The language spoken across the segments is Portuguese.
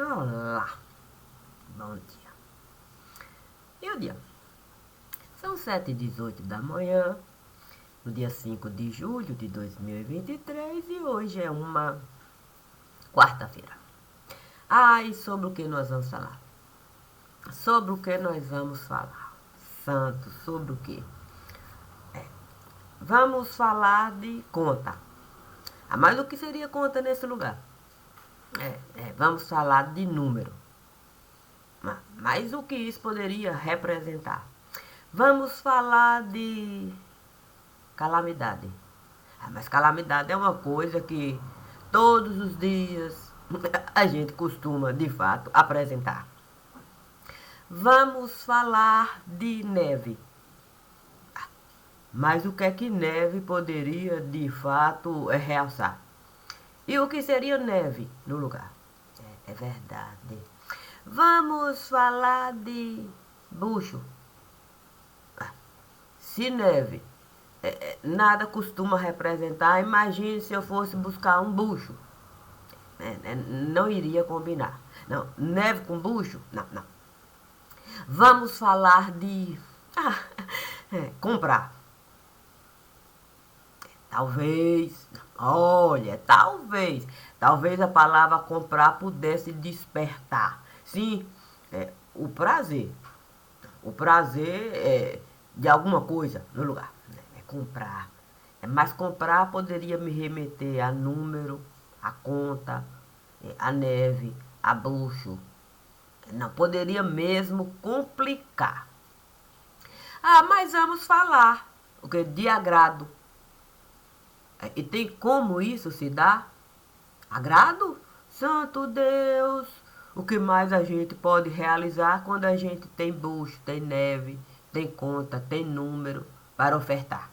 Olá, bom dia. E o dia? São 7h18 da manhã, no dia 5 de julho de 2023 e hoje é uma quarta-feira. E sobre o que nós vamos falar? Sobre o que nós vamos falar? Santo, sobre o quê? Vamos falar de conta. Mas o que seria conta nesse lugar? Vamos falar de número. Mas o que isso poderia representar? Vamos falar de calamidade. Mas calamidade é uma coisa que todos os dias a gente costuma, de fato, apresentar. Vamos falar de neve. Mas o que é que neve poderia, de fato, realçar? E o que seria neve no lugar? É verdade. Vamos falar de bucho. Se neve nada costuma representar, imagine se eu fosse buscar um bucho. Não iria combinar. Não, neve com bucho? Não, não. Vamos falar de comprar. Talvez, olha, talvez a palavra comprar pudesse despertar. Sim, o prazer. O prazer de alguma coisa no lugar. É comprar. Mas comprar poderia me remeter a número, a conta, a neve, a bucho. Não, poderia mesmo complicar. Mas vamos falar de agrado. E tem como isso se dá? Agrado? Santo Deus! O que mais a gente pode realizar quando a gente tem bucho, tem neve, tem conta, tem número para ofertar?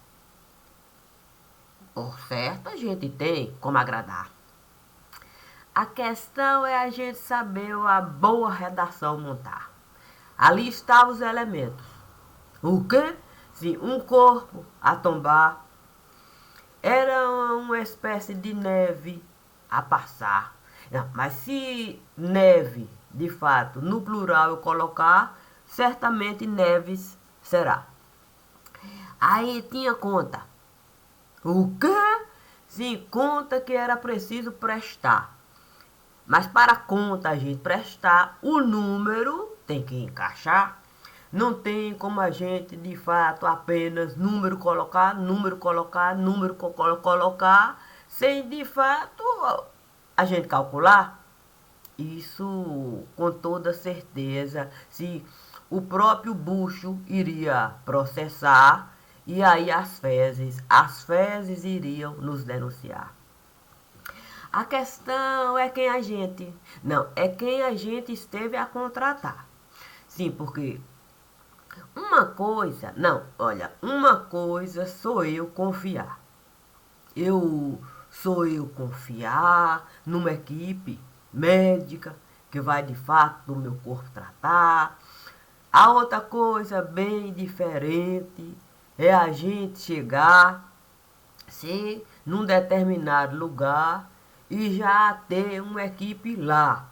Por certo, a gente tem como agradar. A questão é a gente saber a boa redação montar. Ali estavam os elementos. O quê? Sim, um corpo a tombar. Era uma espécie de neve a passar. Não, mas se neve, de fato, no plural eu colocar, certamente neves será. Aí tinha conta. O quê? Sim, conta que era preciso prestar. Mas para a conta a gente prestar, o número tem que encaixar. Não tem como a gente, de fato, apenas número colocar, colocar, sem, de fato, a gente calcular. Isso com toda certeza, se o próprio bucho iria processar, e aí as fezes iriam nos denunciar. A questão é quem a gente... Não, é quem a gente esteve a contratar. Sim, porque uma coisa... Não, olha, uma coisa sou eu confiar. Sou eu confiar numa equipe médica que vai de fato do meu corpo tratar. A outra coisa bem diferente é a gente chegar, sim, num determinado lugar e já ter uma equipe lá.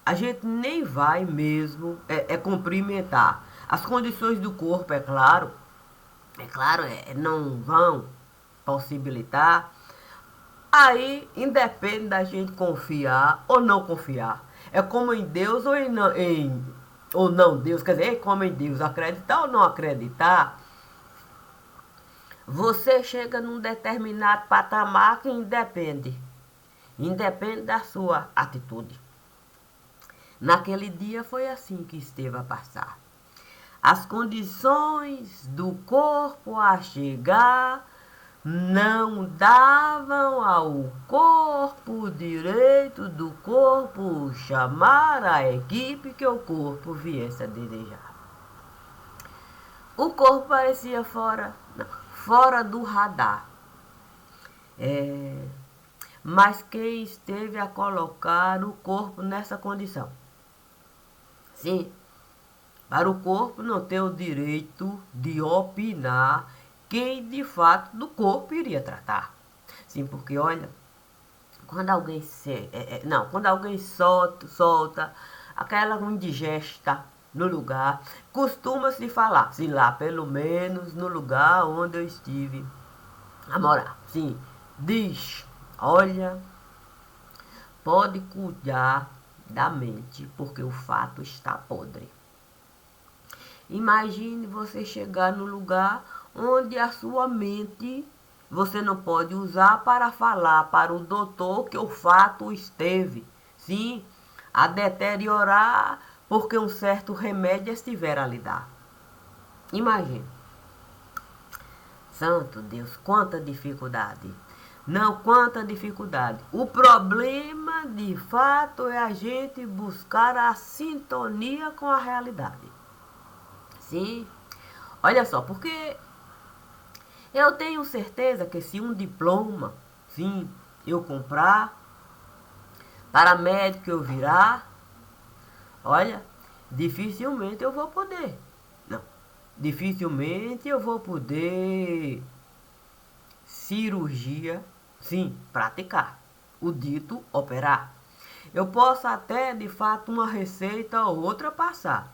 A gente nem vai mesmo cumprimentar. As condições do corpo, não vão possibilitar. Aí, independe da gente confiar ou não confiar. É como em Deus ou não Deus, quer dizer, é como em Deus, acreditar ou não acreditar. Você chega num determinado patamar que independe da sua atitude. Naquele dia foi assim que esteve a passar. As condições do corpo a chegar não davam ao corpo o direito do corpo chamar a equipe que o corpo viesse a desejar. O corpo parecia fora do radar. Mas quem esteve a colocar o corpo nessa condição? Sim, para o corpo não ter o direito de opinar quem de fato do corpo iria tratar. Sim, porque olha, Quando alguém não, quando alguém solta aquela indigesta no lugar, costuma-se falar, sim, lá, pelo menos no lugar onde eu estive a morar. Sim, diz, olha, pode cuidar da mente, porque o fato está podre. Imagine você chegar no lugar onde a sua mente você não pode usar para falar para o doutor que o fato esteve, sim, a deteriorar porque um certo remédio estiver a lhe dar. Imagine. Santo Deus, quanta dificuldade. Não, quanta dificuldade. O problema, de fato, é a gente buscar a sintonia com a realidade. Sim. Olha só, porque eu tenho certeza que se um diploma, sim, eu comprar, para médico eu virar, olha, dificilmente eu vou poder. Não, dificilmente eu vou poder cirurgia, sim, praticar. O dito operar. Eu posso até, de fato, uma receita ou outra passar.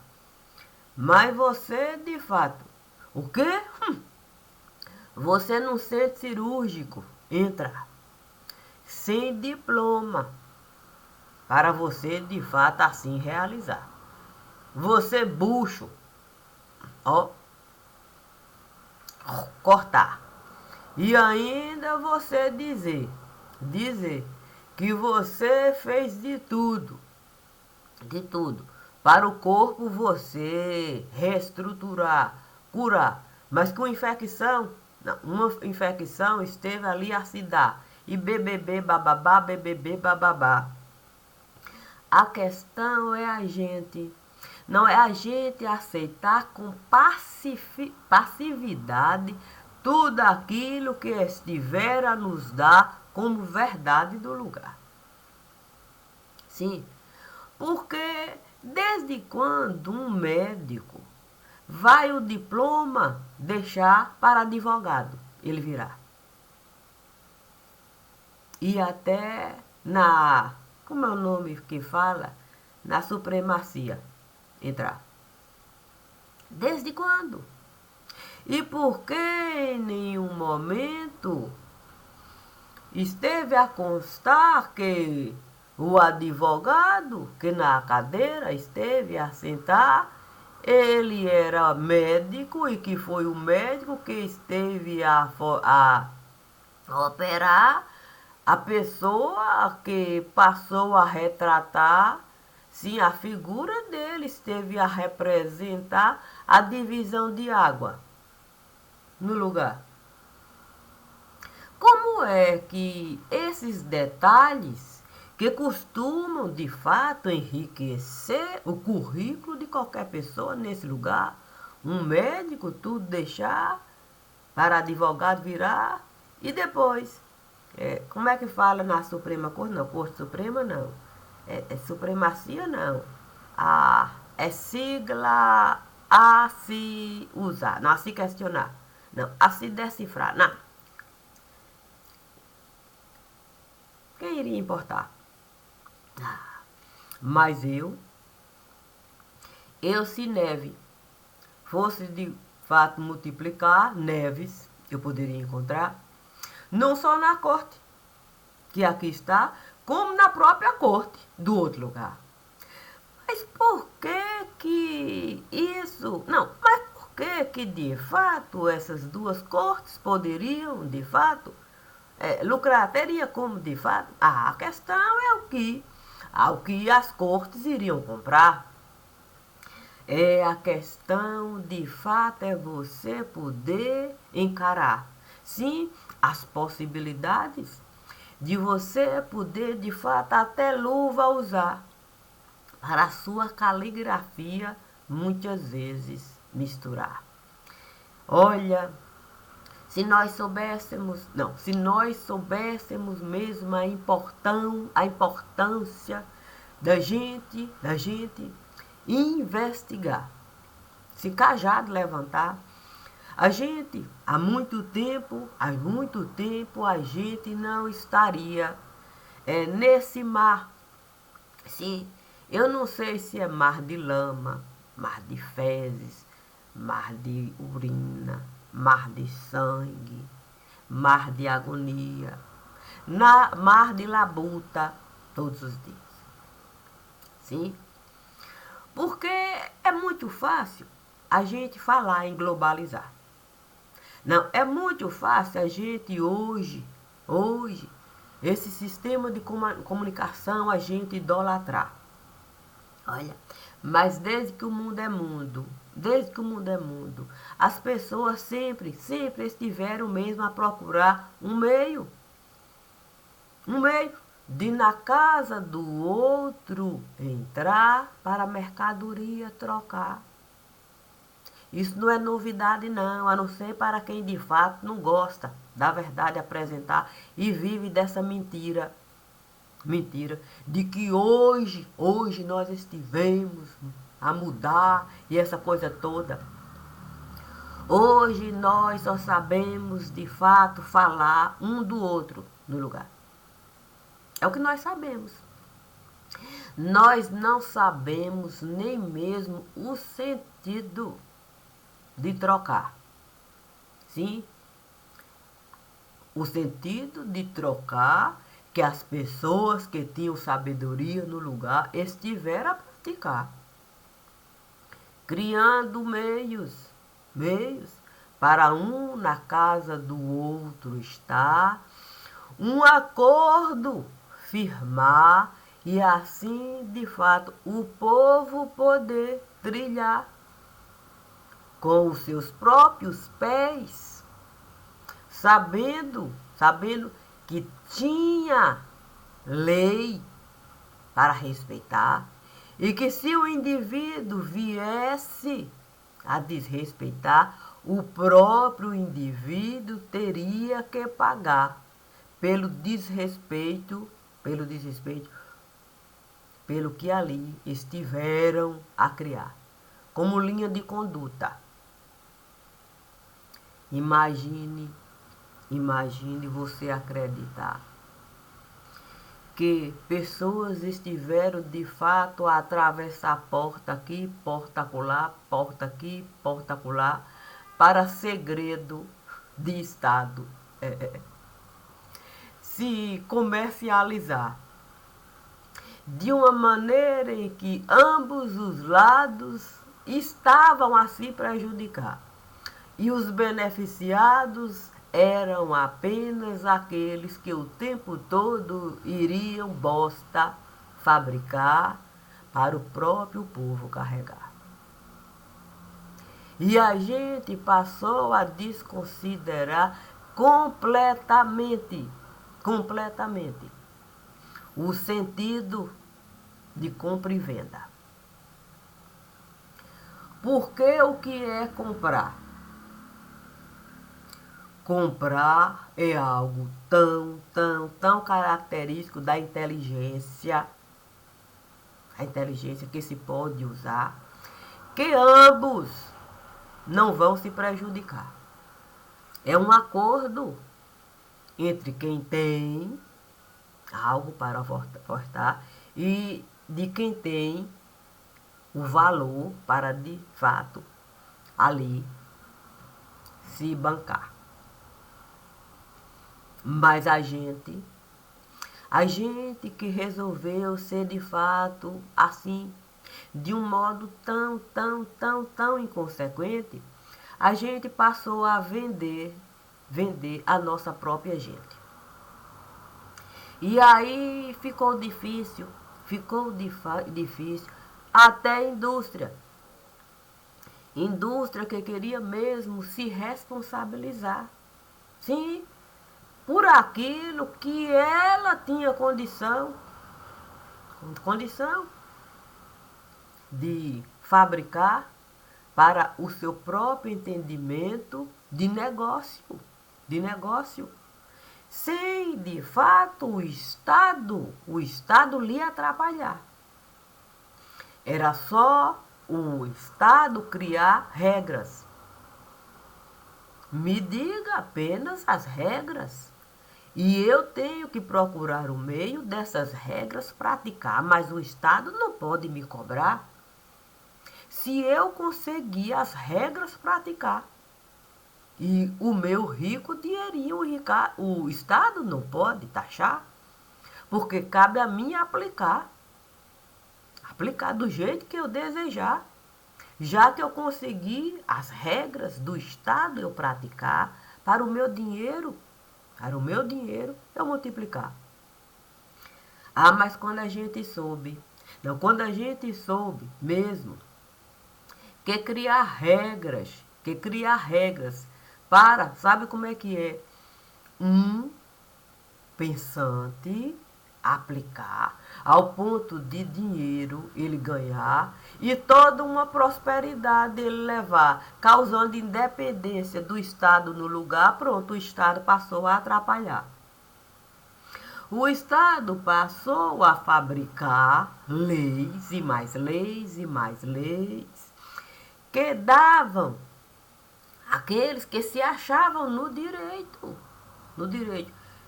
Mas você, de fato, o quê? Você no centro cirúrgico entra sem diploma para você, de fato, assim realizar. Você bucho, ó, cortar. E ainda você dizer que você fez de tudo, para o corpo você reestruturar, curar, mas com infecção, não, uma infecção esteve ali a se dar, e BBB, bababá, BBB, bababá. A questão é não é a gente aceitar com passividade tudo aquilo que estiver a nos dar como verdade do lugar. Sim, porque desde quando um médico vai o diploma deixar para advogado ele virar? E até como é o nome que fala? Na supremacia entrar. Desde quando? E por que em nenhum momento esteve a constar que o advogado que na cadeira esteve a sentar, ele era médico e que foi o médico que esteve a operar a pessoa que passou a retratar, sim, a figura dele esteve a representar a divisão de água no lugar. Como é que esses detalhes que costumam de fato enriquecer o currículo de qualquer pessoa nesse lugar, um médico tudo deixar para advogado virar e depois, como é que fala na Suprema Corte? Não, Corte Suprema não, é supremacia não, é sigla a se usar, não a se questionar, não, a se decifrar, não. Quem iria importar? Mas se neve fosse de fato multiplicar neves, eu poderia encontrar, não só na corte, que aqui está, como na própria corte do outro lugar. Mas por que isso? Não, mas por que de fato essas duas cortes poderiam, de fato, lucrar? Teria como, de fato? A questão é ao que as cortes iriam comprar. A questão, de fato, é você poder encarar, sim, as possibilidades de você poder, de fato, até luva usar para a sua caligrafia, muitas vezes, misturar. Olha, se nós soubéssemos mesmo a importância da gente investigar, se cajado levantar, há muito tempo, a gente não estaria nesse mar. Sim, eu não sei se é mar de lama, mar de fezes, mar de urina, mar de sangue, mar de agonia, mar de labuta, todos os dias. Sim? Porque é muito fácil a gente falar em globalizar. Não, é muito fácil a gente hoje, esse sistema de comunicação a gente idolatrar. Olha, mas desde que o mundo é mundo, as pessoas sempre estiveram mesmo a procurar um meio de na casa do outro entrar para a mercadoria trocar. Isso não é novidade não, a não ser para quem de fato não gosta da verdade apresentar e vive dessa mentira de que hoje nós estivemos a mudar e essa coisa toda. Hoje nós só sabemos de fato falar um do outro no lugar. É o que nós sabemos. Nós não sabemos nem mesmo o sentido de trocar. Sim? O sentido de trocar que as pessoas que tinham sabedoria no lugar estiveram a praticar. Criando meios para um na casa do outro estar, um acordo firmar e assim, de fato, o povo poder trilhar com os seus próprios pés, sabendo que tinha lei para respeitar e que se o indivíduo viesse a desrespeitar, o próprio indivíduo teria que pagar pelo desrespeito, pelo que ali estiveram a criar, como linha de conduta. Imagine você acreditar que pessoas estiveram de fato a atravessar porta aqui, porta acolá, porta aqui, porta acolá, para segredo de Estado se comercializar de uma maneira em que ambos os lados estavam a se prejudicar. E os beneficiados eram apenas aqueles que o tempo todo iriam bosta fabricar para o próprio povo carregar. E a gente passou a desconsiderar completamente o sentido de compra e venda. Porque o que é comprar? Comprar é algo tão característico da inteligência, a inteligência que se pode usar, que ambos não vão se prejudicar. É um acordo entre quem tem algo para ofertar e de quem tem o valor para, de fato, ali se bancar. Mas a gente que resolveu ser de fato assim, de um modo tão inconsequente, a gente passou a vender a nossa própria gente. E aí ficou difícil até a indústria que queria mesmo se responsabilizar. Sim, por aquilo que ela tinha condição de fabricar para o seu próprio entendimento de negócio, sem de fato o Estado lhe atrapalhar. Era só o Estado criar regras. Me diga apenas as regras. E eu tenho que procurar o meio dessas regras praticar, mas o Estado não pode me cobrar se eu conseguir as regras praticar. E o meu rico dinheirinho, o Estado não pode taxar, porque cabe a mim aplicar. Aplicar do jeito que eu desejar. Já que eu consegui as regras do Estado eu praticar para o meu dinheiro eu multiplicar. Ah, mas quando a gente soube, não, quando a gente soube mesmo que criar regras para, sabe como é que é? Um pensante aplicar ao ponto de dinheiro ele ganhar e toda uma prosperidade ele levar, causando independência do Estado no lugar, pronto, o Estado passou a atrapalhar. O Estado passou a fabricar leis e mais leis e mais leis que davam àqueles que se achavam no direito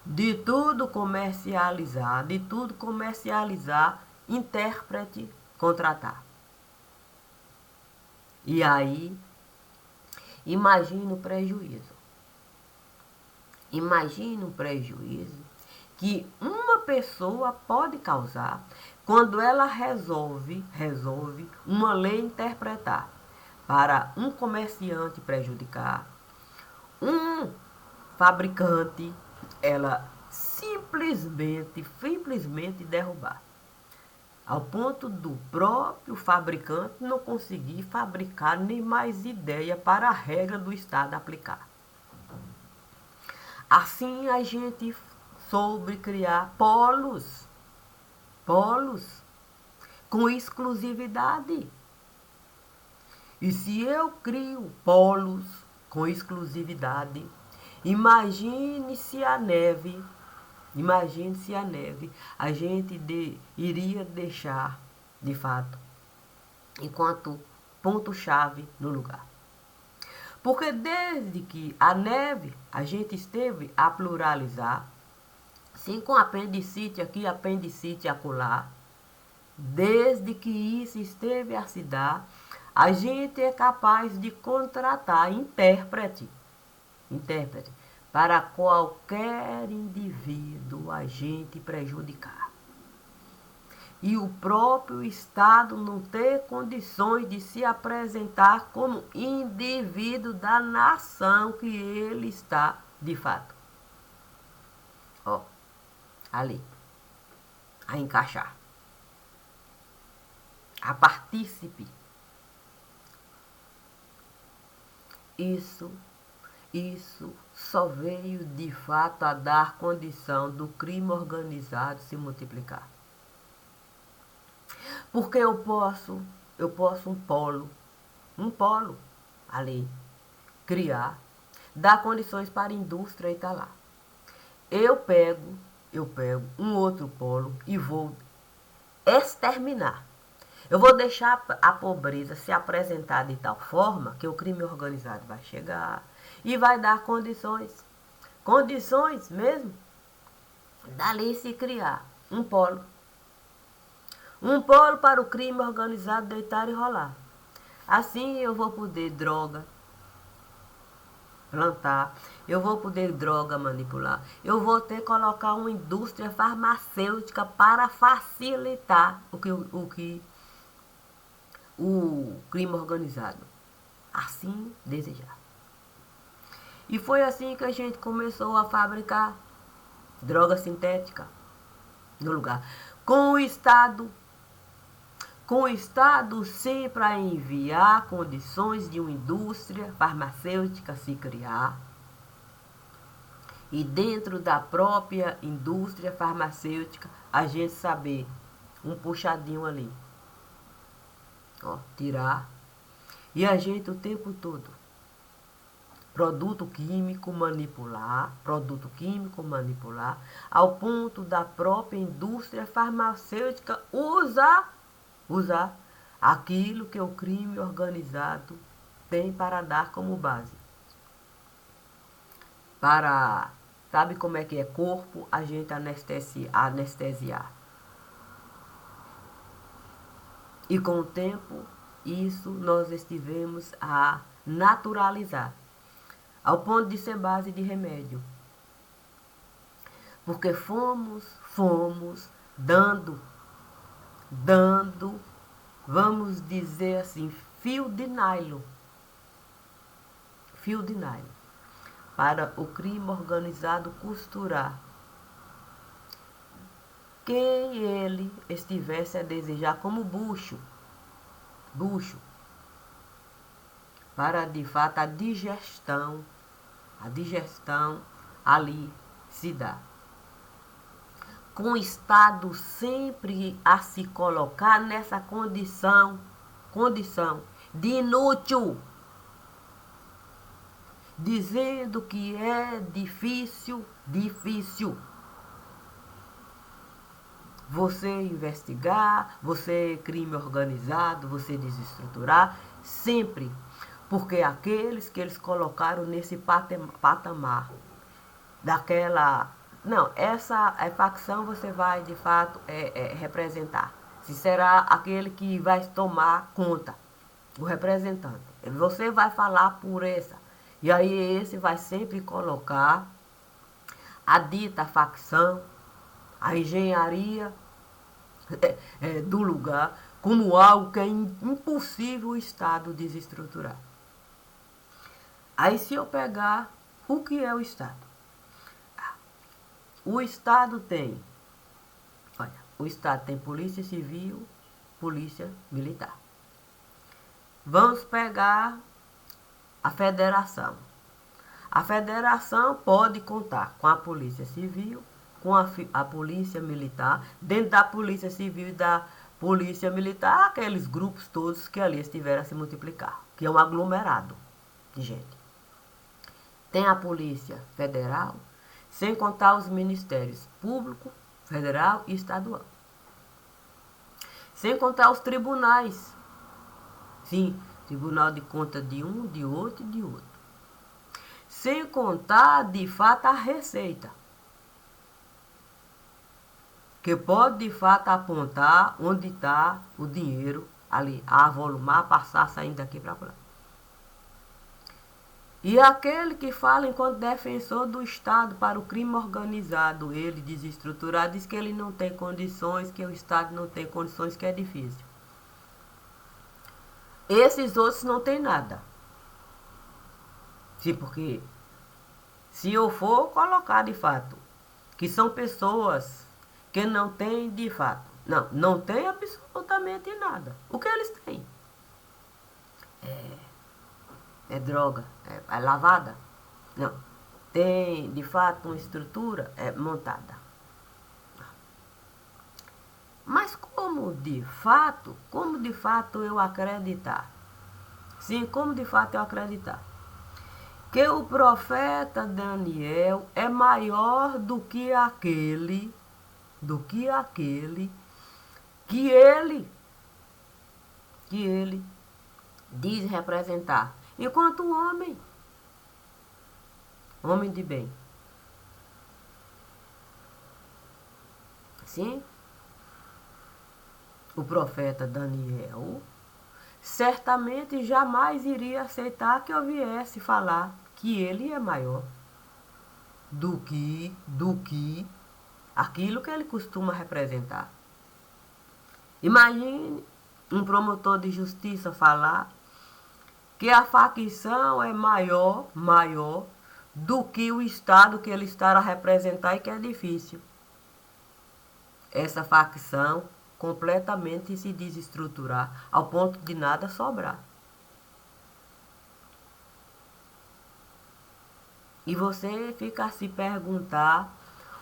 de tudo comercializar, intérprete, contratar. E aí, imagina o prejuízo. Imagina o prejuízo que uma pessoa pode causar quando ela resolve uma lei interpretar para um comerciante prejudicar, um fabricante, ela simplesmente derrubar. Ao ponto do próprio fabricante não conseguir fabricar nem mais ideia para a regra do Estado aplicar. Assim a gente soube criar polos com exclusividade. E se eu crio polos com exclusividade, imagine se a neve, a gente iria deixar, de fato, enquanto ponto-chave no lugar. Porque desde que a neve a gente esteve a pluralizar, sim, com apendicite aqui, apendicite acolá, desde que isso esteve a se dar, a gente é capaz de contratar intérprete para qualquer indivíduo a gente prejudicar. E o próprio Estado não ter condições de se apresentar como indivíduo da nação que ele está de fato. Ó, ali, a encaixar, a partícipe. Isso só veio de fato a dar condição do crime organizado se multiplicar. Porque eu posso um polo ali, criar, dar condições para a indústria e tá lá. Eu pego um outro polo e vou exterminar. Eu vou deixar a pobreza se apresentar de tal forma que o crime organizado vai chegar e vai dar condições mesmo, dali se criar um polo para o crime organizado deitar e rolar. Assim eu vou poder droga plantar, eu vou poder droga manipular, eu vou ter que colocar uma indústria farmacêutica para facilitar o crime organizado assim desejar. E foi assim que a gente começou a fabricar droga sintética no lugar. Com o Estado sempre a enviar condições de uma indústria farmacêutica se criar. E dentro da própria indústria farmacêutica, a gente saber um puxadinho ali. Ó, tirar. E a gente o tempo todo produto químico manipular, ao ponto da própria indústria farmacêutica usar aquilo que o crime organizado tem para dar como base. Para sabe como é que é corpo, a gente anestesiar. E com o tempo, isso nós estivemos a naturalizar, ao ponto de ser base de remédio. Porque fomos dando, vamos dizer assim, fio de nylon, para o crime organizado costurar quem ele estivesse a desejar como bucho, para de fato a digestão ali se dá. Com o Estado sempre a se colocar nessa condição de inútil, dizendo que é difícil você investigar, você crime organizado, você desestruturar, sempre, porque aqueles que eles colocaram nesse patamar, daquela... Não, essa facção você vai, de fato, representar. Se será aquele que vai tomar conta, o representante. Você vai falar por essa. E aí esse vai sempre colocar a dita facção, a engenharia do lugar, como algo que é impossível o Estado desestruturar. Aí se eu pegar, o que é o Estado? O Estado tem, polícia civil, polícia militar. Vamos pegar a federação. A federação pode contar com a polícia civil, com a polícia militar, dentro da polícia civil e da polícia militar, aqueles grupos todos que ali estiveram a se multiplicar, que é um aglomerado de gente. Tem a polícia federal, sem contar os ministérios público, federal e estadual. Sem contar os tribunais. Sim, tribunal de conta de um, de outro e de outro. Sem contar, de fato, a receita. Que pode, de fato, apontar onde está o dinheiro ali, a avolumar, passar, saindo daqui para lá. E aquele que fala enquanto defensor do Estado para o crime organizado, ele desestruturado, diz que ele não tem condições, que o Estado não tem condições, que é difícil. Esses outros não tem nada. Sim, porque se eu for colocar de fato que são pessoas que não têm de fato, não tem absolutamente nada. O que eles têm? É droga, é lavada? Não. Tem, de fato, uma estrutura montada. Mas como de fato eu acreditar? Sim, como de fato eu acreditar? Que o profeta Daniel é maior do que aquele que ele diz representar. Enquanto homem de bem. Sim? O profeta Daniel certamente jamais iria aceitar que eu viesse falar que ele é maior do que aquilo que ele costuma representar. Imagine um promotor de justiça falar que a facção é maior do que o Estado que ele está a representar e que é difícil. Essa facção completamente se desestruturar ao ponto de nada sobrar. E você fica a se perguntar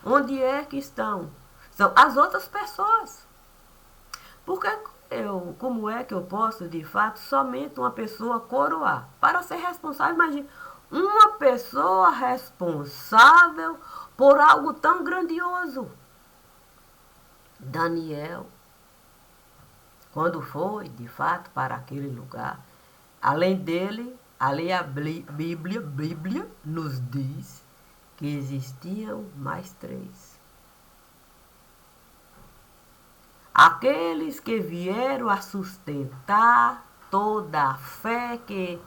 onde é que estão? São as outras pessoas. Porque como é que eu posso, de fato, somente uma pessoa coroar? Para ser responsável, imagine, uma pessoa responsável por algo tão grandioso. Daniel, quando foi, de fato, para aquele lugar, além dele, ali a Bíblia nos diz que existiam mais três. Aqueles que vieram a sustentar toda a fé que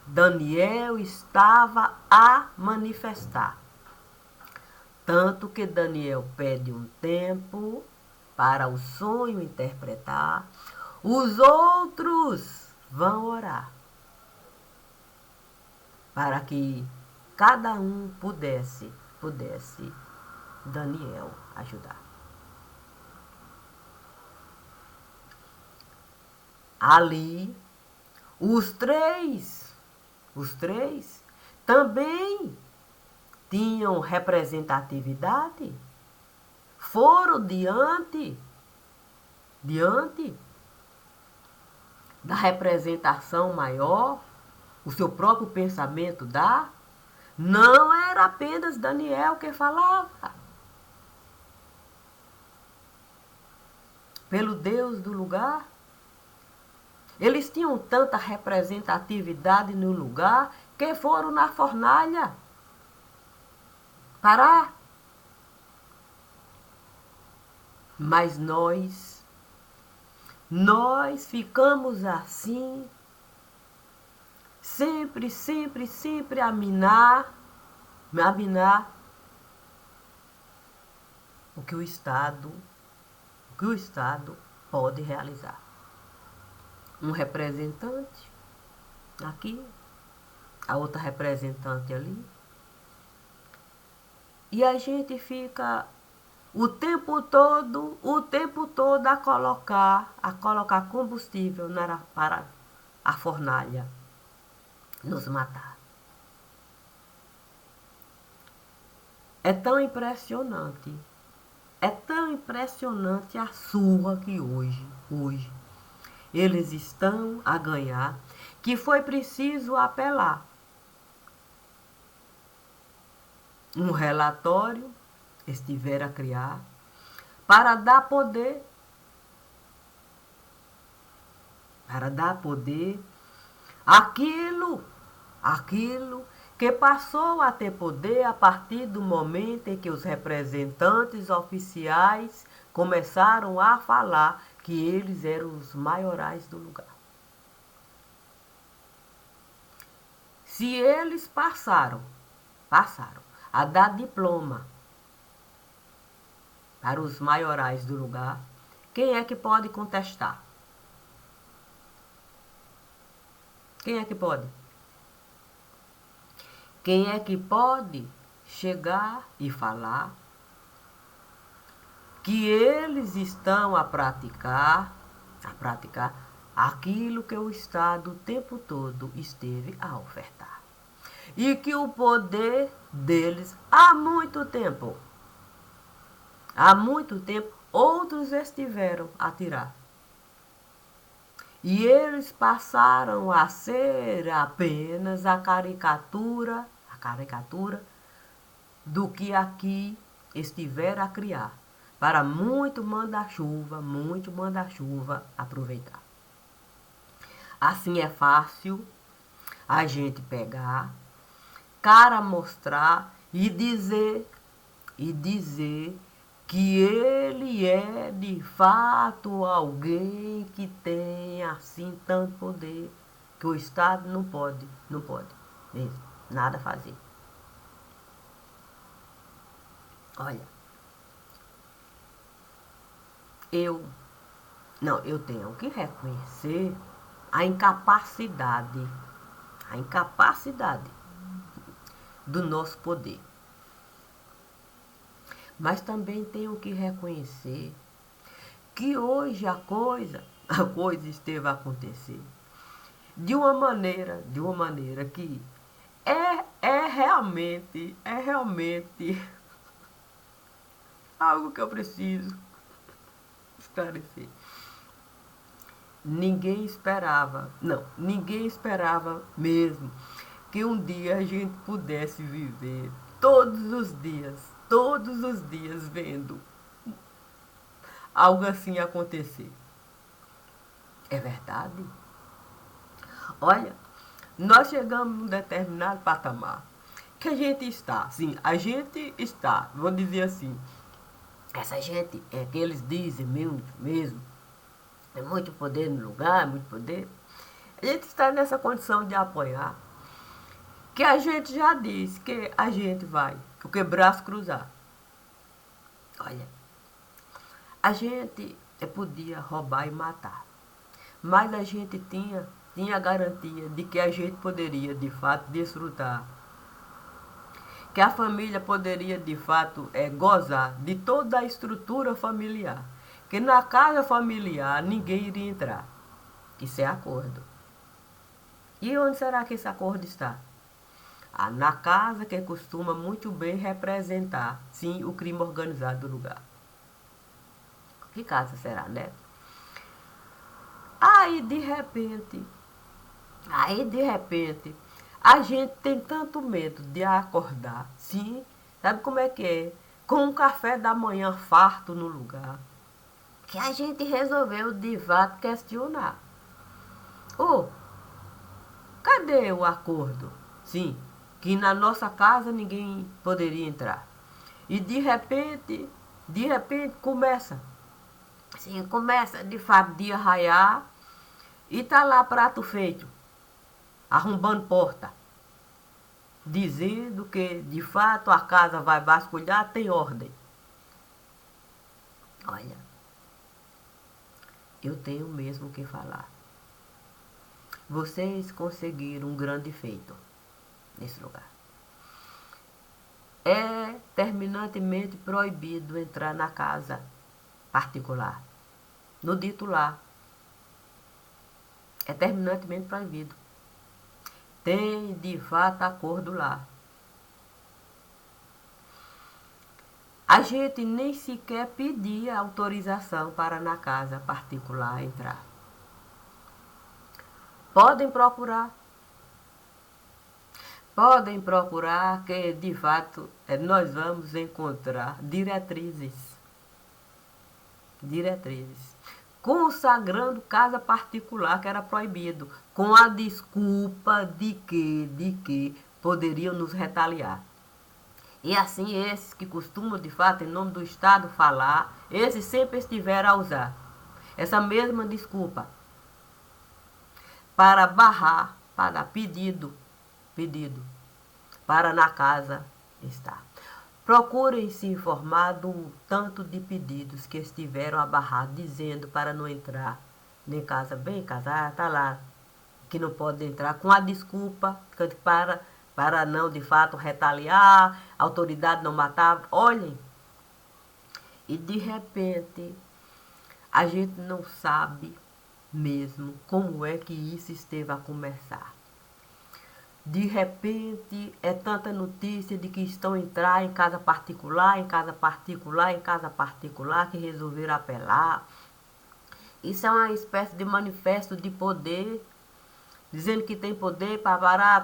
Daniel estava a manifestar. Tanto que Daniel pede um tempo para o sonho interpretar, os outros vão orar, para que cada um pudesse Daniel ajudar. Ali, os três também tinham representatividade, foram diante da representação maior, o seu próprio pensamento dá. Não era apenas Daniel que falava. Pelo Deus do lugar. Eles tinham tanta representatividade no lugar que foram na fornalha parar. Mas nós ficamos assim, sempre a minar o que o Estado pode realizar. Um representante aqui, a outra representante ali. E a gente fica o tempo todo a colocar combustível para a fornalha nos matar. É tão impressionante a surra que hoje eles estão a ganhar, que foi preciso apelar. Um relatório estiver a criar para dar poder aquilo que passou a ter poder a partir do momento em que os representantes oficiais começaram a falar que eles eram os maiorais do lugar. Se eles passaram a dar diploma para os maiorais do lugar, quem é que pode contestar? Quem é que pode? Quem é que pode chegar e falar que eles estão a praticar aquilo que o Estado o tempo todo esteve a ofertar? E que o poder deles há muito tempo, outros estiveram a tirar. E eles passaram a ser apenas a caricatura do que aqui estiver a criar, para muito manda-chuva aproveitar. Assim é fácil a gente pegar, cara mostrar e dizer que ele é de fato alguém que tem assim tanto poder que o Estado não pode mesmo nada fazer. Olha, eu tenho que reconhecer a incapacidade do nosso poder. Mas também tenho que reconhecer que hoje a coisa esteve a acontecer de uma maneira que é realmente algo que eu preciso esclarecer. Ninguém esperava mesmo que um dia a gente pudesse viver todos os dias vendo algo assim acontecer. É verdade? Olha, nós chegamos num determinado patamar que a gente está. Sim, a gente está. Vou dizer assim. Essa gente é que eles dizem mesmo. É muito poder no lugar, é muito poder. A gente está nessa condição de apoiar. Que a gente já disse que a gente vai. Porque braço cruzar. Olha, a gente podia roubar e matar. Mas a gente tinha a garantia de que a gente poderia, de fato, desfrutar. Que a família poderia, de fato, gozar de toda a estrutura familiar. Que na casa familiar ninguém iria entrar. Isso é acordo. E onde será que esse acordo está? Na casa que costuma muito bem representar, sim, o crime organizado do lugar. Que casa será, né? Aí de repente, a gente tem tanto medo de acordar, sim, sabe como é que é? Com um café da manhã farto no lugar, que a gente resolveu de fato questionar. Oh, cadê o acordo? Sim, que na nossa casa ninguém poderia entrar. E de repente começa. Sim, começa de fato de arraiar e tá lá prato feito, arrombando porta, dizendo que de fato a casa vai vasculhar, tem ordem. Olha, eu tenho mesmo que falar. Vocês conseguiram um grande feito nesse lugar. É terminantemente proibido entrar na casa particular. No dito lá, é terminantemente proibido. Tem de fato acordo lá. A gente nem sequer pedia autorização para na casa particular entrar. Podem procurar. Podem procurar que, de fato, nós vamos encontrar diretrizes. Diretrizes. Consagrando casa particular que era proibido. Com a desculpa de que poderiam nos retaliar. E assim esses que costumam, de fato, em nome do Estado falar, esses sempre estiveram a usar essa mesma desculpa para barrar, para dar pedido, para na casa estar. Procurem se informar do tanto de pedidos que estiveram a barrar, dizendo para não entrar nem casa, bem casa, tá lá, que não pode entrar, com a desculpa para não, de fato, retaliar, a autoridade não matar. Olhem, e de repente, a gente não sabe mesmo como é que isso esteve a começar. De repente, é tanta notícia de que estão a entrar em casa particular, em casa particular, em casa particular, que resolveram apelar. Isso é uma espécie de manifesto de poder, dizendo que tem poder para parar,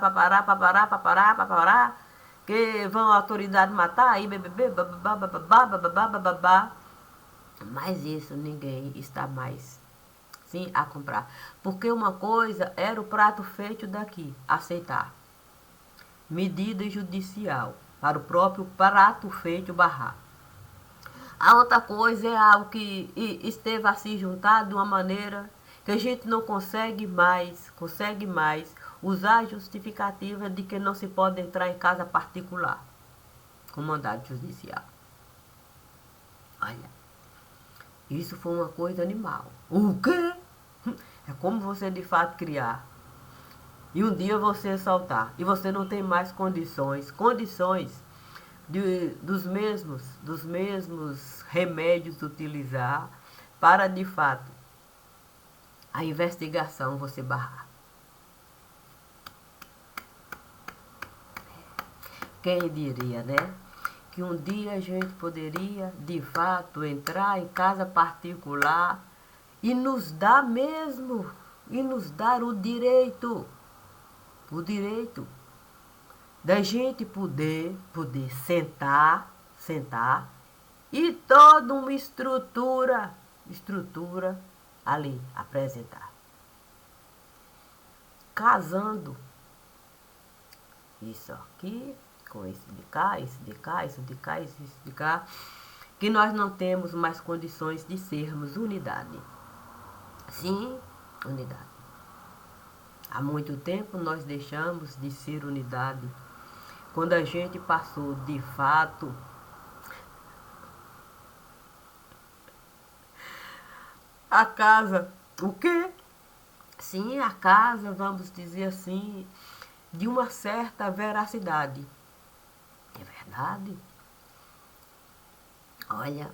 que vão a autoridade matar, aí bebê, babá. Mas isso ninguém está mais, sim, a comprar. Porque uma coisa era o prato feito daqui, aceitar. Medida judicial para o próprio prato feito barrar. A outra coisa é algo que esteve a se juntar de uma maneira que a gente não consegue mais usar a justificativa de que não se pode entrar em casa particular com mandado judicial. Olha, isso foi uma coisa animal. O quê? É como você de fato criar e um dia você soltar e você não tem mais condições dos mesmos remédios utilizar para de fato a investigação você barrar. Quem diria, né? Que um dia a gente poderia de fato entrar em casa particular e nos dar o direito da gente poder sentar e toda uma estrutura ali apresentar. Casando isso aqui com esse de cá, esse de cá, esse de cá, esse de cá, que nós não temos mais condições de sermos unidade. Sim, unidade. Há muito tempo nós deixamos de ser unidade. Quando a gente passou de fato a casa, o quê? Sim, a casa, vamos dizer assim, de uma certa veracidade. É verdade? Olha,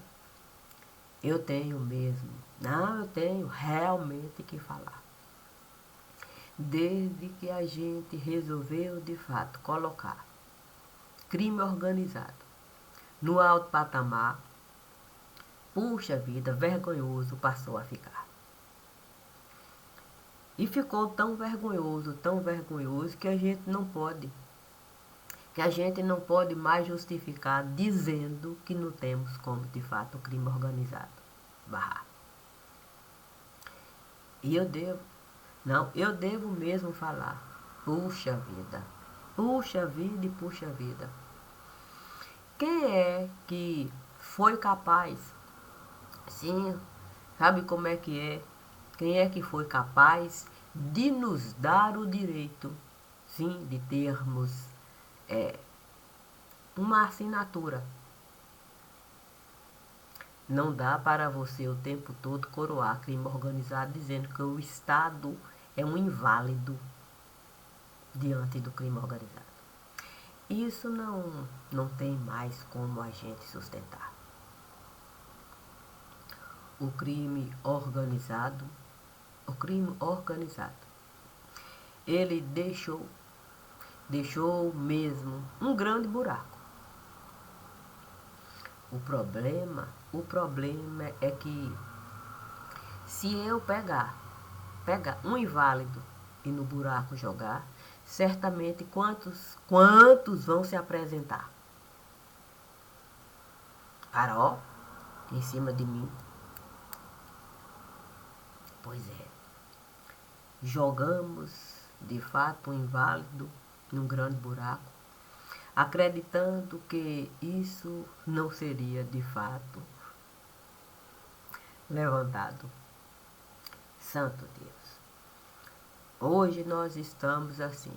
eu tenho mesmo. Não, eu tenho realmente que falar. Desde que a gente resolveu, de fato, colocar crime organizado no alto patamar, puxa vida, vergonhoso passou a ficar. E ficou tão vergonhoso, que a gente não pode mais justificar dizendo que não temos como, de fato, o crime organizado barrar. E eu devo mesmo falar, puxa vida e puxa vida. Quem é que foi capaz, sim, sabe como é que é? Quem é que foi capaz de nos dar o direito, sim, de termos uma assinatura? Não dá para você o tempo todo coroar crime organizado dizendo que o Estado é um inválido diante do crime organizado. Isso não tem mais como a gente sustentar. O crime organizado, ele deixou mesmo um grande buraco. O problema é que se eu pegar um inválido e no buraco jogar, certamente quantos vão se apresentar para, ó, em cima de mim? Pois é, jogamos de fato um inválido num grande buraco, acreditando que isso não seria de fato levantado. Santo Deus. Hoje nós estamos assim,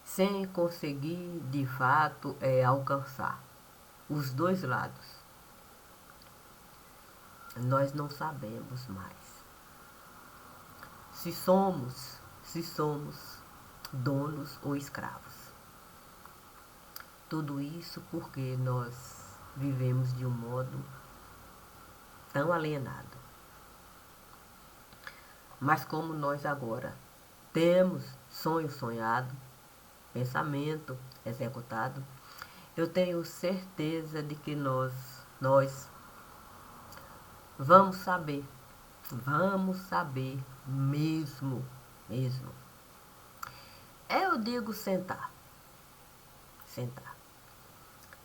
sem conseguir de fato alcançar os dois lados. Nós não sabemos mais se somos donos ou escravos. Tudo isso porque nós vivemos de um modo tão alienado. Mas como nós agora temos sonho sonhado, pensamento executado, eu tenho certeza de que nós vamos saber mesmo. Eu digo sentar.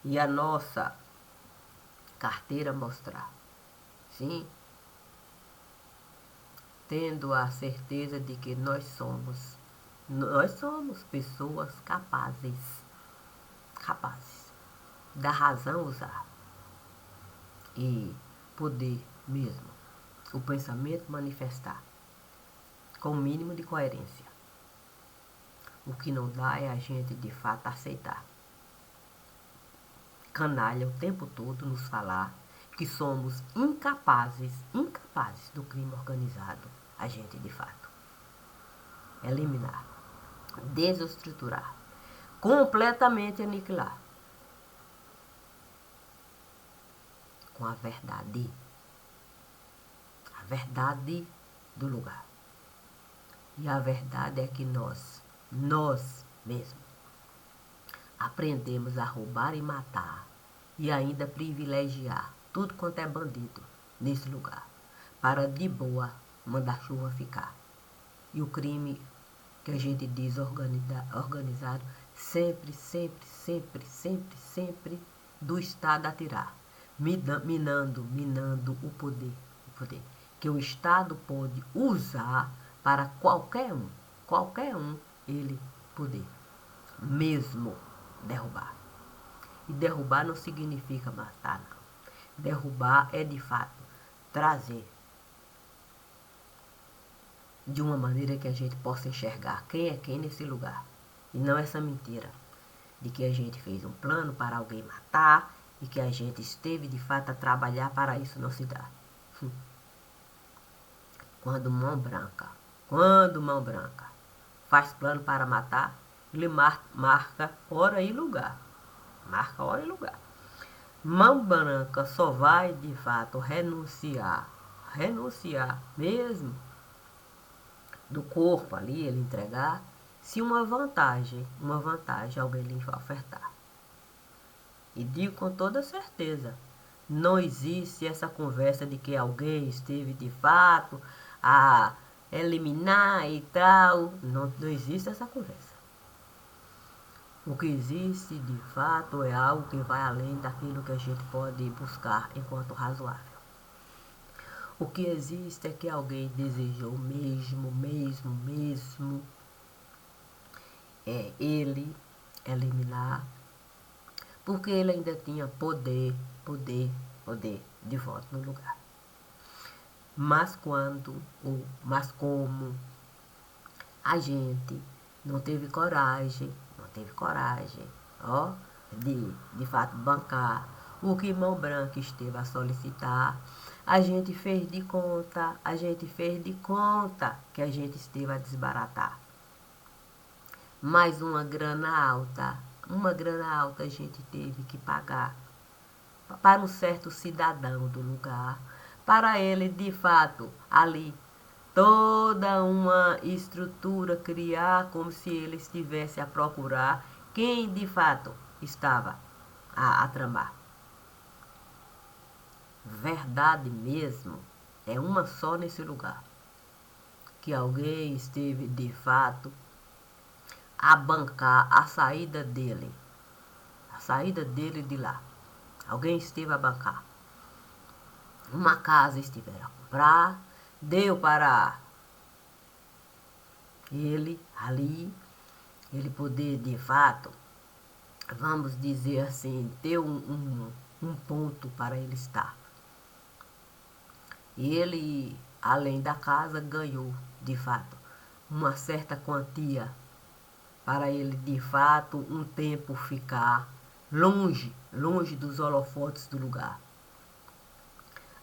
E a nossa carteira mostrar. Sim, tendo a certeza de que nós somos pessoas capazes da razão usar e poder mesmo o pensamento manifestar com o mínimo de coerência. O que não dá é a gente de fato aceitar. Canalha o tempo todo nos falar que somos incapazes do crime organizado, a gente de fato eliminar, desestruturar, completamente aniquilar com a verdade do lugar. E a verdade é que nós mesmos aprendemos a roubar e matar e ainda privilegiar tudo quanto é bandido nesse lugar, para de boa mandar chuva ficar. E o crime que a gente diz organizado sempre do Estado a tirar, minando o poder que o Estado pode usar para qualquer um ele poder mesmo derrubar. E derrubar não significa matar, não. Derrubar é, de fato, trazer de uma maneira que a gente possa enxergar quem é quem nesse lugar. E não essa mentira de que a gente fez um plano para alguém matar e que a gente esteve, de fato, a trabalhar para isso não se dar. Quando mão branca faz plano para matar, ele marca hora e lugar. Marca hora e lugar. Mão branca só vai, de fato, renunciar mesmo do corpo ali, ele entregar, se uma vantagem alguém lhe ofertar. E digo com toda certeza, não existe essa conversa de que alguém esteve de fato a eliminar e tal. Não existe essa conversa. O que existe de fato é algo que vai além daquilo que a gente pode buscar enquanto razoável. O que existe é que alguém desejou mesmo ele eliminar, porque ele ainda tinha poder de voto no lugar. Mas como a gente não teve coragem, ó, de fato bancar o que Mão Branca esteve a solicitar, a gente fez de conta que a gente esteve a desbaratar. Mais uma grana alta a gente teve que pagar para um certo cidadão do lugar, para ele de fato ali toda uma estrutura criar como se ele estivesse a procurar quem de fato estava a tramar. Verdade mesmo é uma só nesse lugar, que alguém esteve de fato a bancar a saída dele de lá. Alguém esteve a bancar. Uma casa estiveram a comprar, deu para ele ali, ele poder de fato, vamos dizer assim, ter um ponto para ele estar. E ele, além da casa, ganhou de fato uma certa quantia para ele de fato um tempo ficar longe dos holofotes do lugar.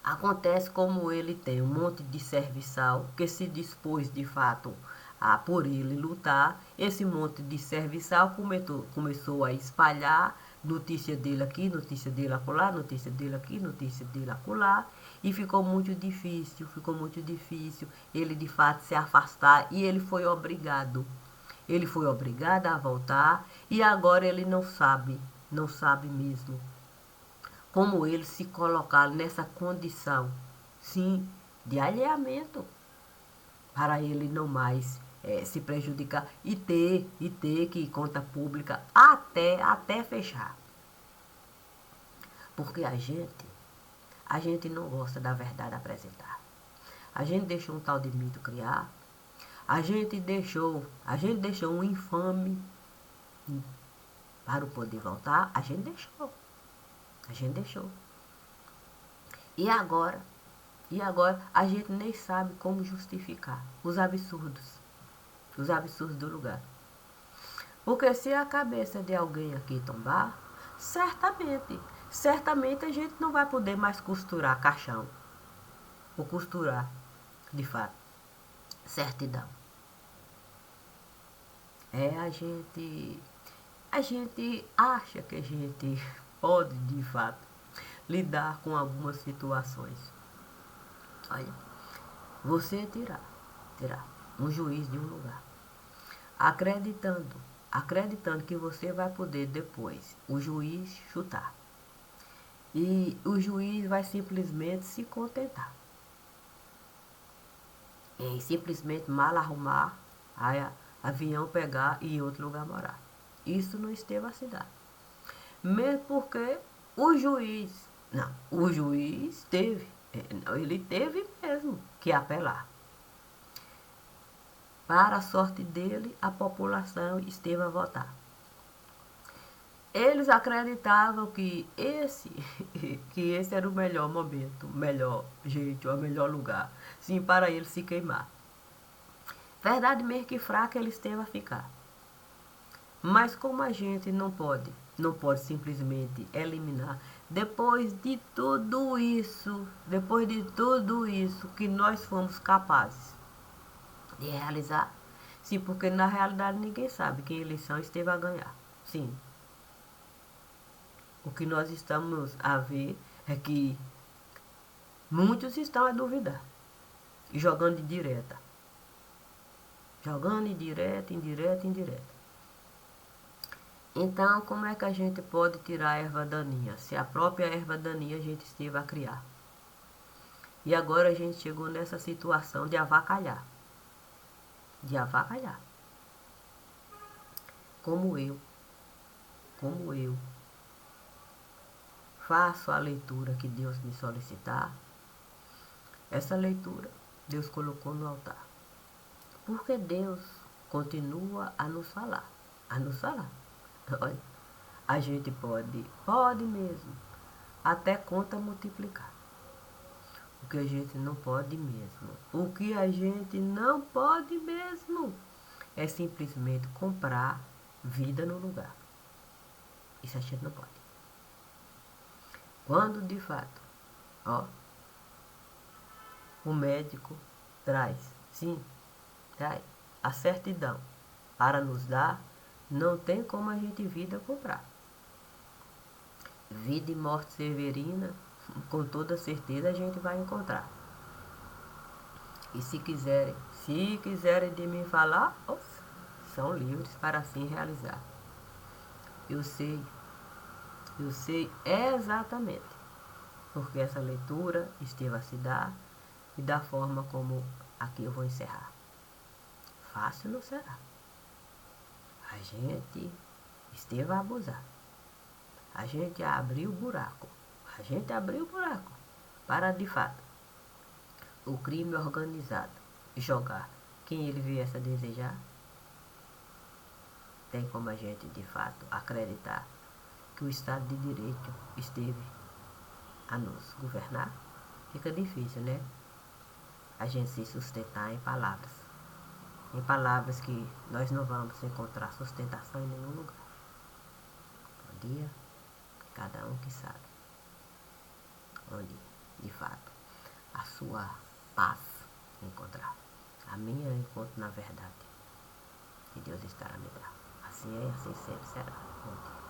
Acontece como ele tem um monte de serviçal que se dispôs de fato a por ele lutar. Esse monte de serviçal começou a espalhar notícia dele aqui, notícia dele acolá, notícia dele aqui, notícia dele acolá, e ficou muito difícil ele de fato se afastar, e ele foi obrigado a voltar, e agora ele não sabe mesmo como ele se colocar nessa condição, sim, de alheamento, para ele não mais se prejudicar e ter que ir conta pública até fechar. Porque a gente não gosta da verdade apresentar. A gente deixou um tal de mito criar, a gente deixou um infame para o poder voltar, a gente deixou. E agora a gente nem sabe como justificar os absurdos do lugar. Porque se a cabeça de alguém aqui tombar, certamente a gente não vai poder mais costurar caixão. Ou costurar, de fato, certidão. A gente acha que a gente pode, de fato, lidar com algumas situações. Olha, você terá um juiz de um lugar, acreditando que você vai poder depois o juiz chutar. E o juiz vai simplesmente se contentar em simplesmente mal arrumar, avião pegar e em outro lugar morar. Isso não esteve a se dar. Mesmo porque o juiz ele teve mesmo que apelar. Para a sorte dele, a população esteve a votar. Eles acreditavam que esse era o melhor momento, o melhor jeito, o melhor lugar, sim, para eles se queimar. Verdade mesmo que fraca eles têm a ficar. Mas como a gente não pode simplesmente eliminar, depois de tudo isso que nós fomos capazes de realizar, sim, porque na realidade ninguém sabe quem eleição esteve a ganhar, sim. O que nós estamos a ver é que muitos estão a duvidar, e jogando indireta, jogando indireta, indireta, indireta. Então, como é que a gente pode tirar a erva daninha, se a própria erva daninha a gente esteve a criar? E agora a gente chegou nessa situação de avacalhar. De avacalhar. Como eu, como eu faço a leitura que Deus me solicitar, essa leitura Deus colocou no altar. Porque Deus continua a nos falar. A nos falar. Olha, a gente pode mesmo, até conta multiplicar. O que a gente não pode mesmo. O que a gente não pode mesmo é simplesmente comprar vida no lugar. Isso a gente não pode. Quando de fato, ó, o médico traz, sim, traz a certidão para nos dar, não tem como a gente vida comprar. Vida e morte severina, com toda certeza a gente vai encontrar. E se quiserem de mim falar, são livres para assim realizar. Eu sei, eu sei exatamente porque essa leitura esteve a se dar e da forma como aqui eu vou encerrar. Fácil não será. A gente esteve a abusar. A gente abriu o buraco. A gente abriu o buraco para, de fato, o crime organizado jogar quem ele viesse a desejar. Tem como a gente, de fato, acreditar que o Estado de Direito esteve a nos governar? Fica difícil, né? A gente se sustentar em palavras. Em palavras que nós não vamos encontrar sustentação em nenhum lugar. Bom dia, cada um que sabe onde, de fato, a sua paz encontrar. A minha eu encontro na verdade. E Deus estará me dar. Assim é e assim sempre será. Bom dia.